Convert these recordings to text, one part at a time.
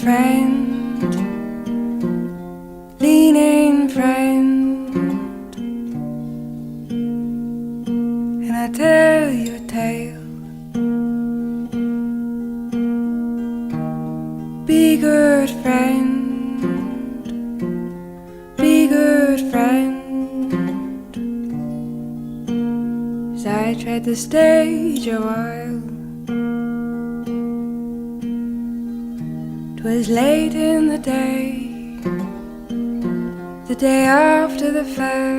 friend, leaning friend, and I tell you a tale. Be good friend, be good friend, as I tread the stage a while. 'Twas late in the day after the fair,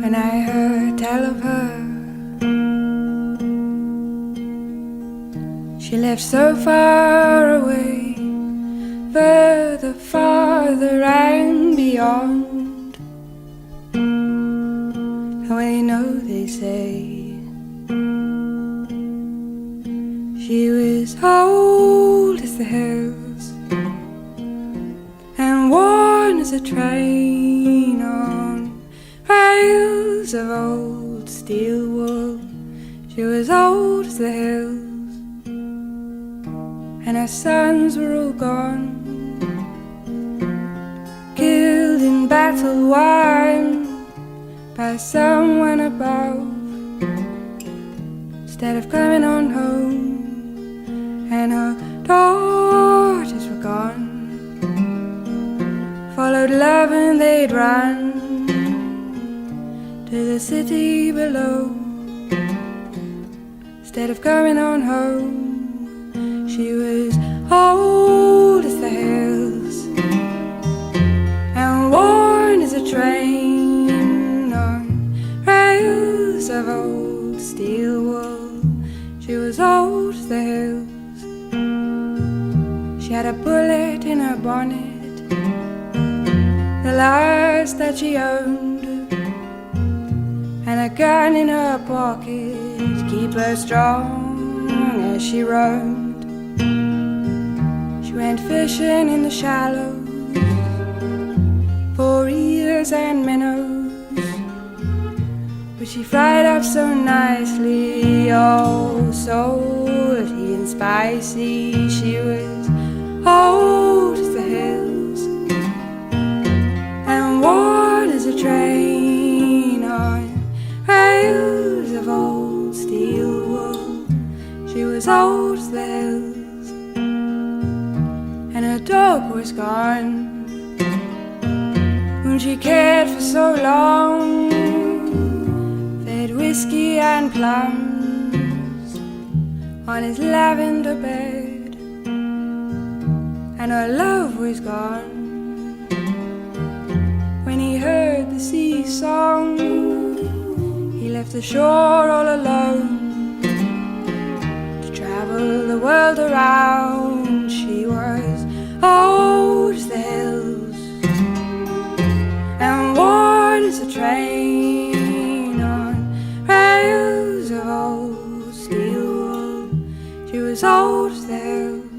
when I heard tell of her. She lived so far away, further, farther and beyond. And well, you know they say she was old as the hills and worn as a train on rails of old steel wool. She was old as the hills, and her sons were all gone, killed in battle won by someone above. Instead of coming on home, and her daughters were gone, followed love and they'd run to the city below. Instead of coming on home, she was old as the hills and worn as a train on rails of old steel wool. She was old as the hills. She had a bullet in her bonnet, the last that she owned, and a gun in her pocket to keep her strong as she roamed. She went fishing in the shallows for eels and minnows, but she fried up so nicely, oh, salty and spicy. She was old as the hills and worn as a train on rails of old steel wool. She was old as the hills, and her dog was gone, whom she cared for so long, fed whiskey and plums on his lavender bed, and her love was gone when he heard the sea song. He left the shore all alone to travel the world around. She was old as the hills and worn as a train on rails of old steel wool. She was old as the hills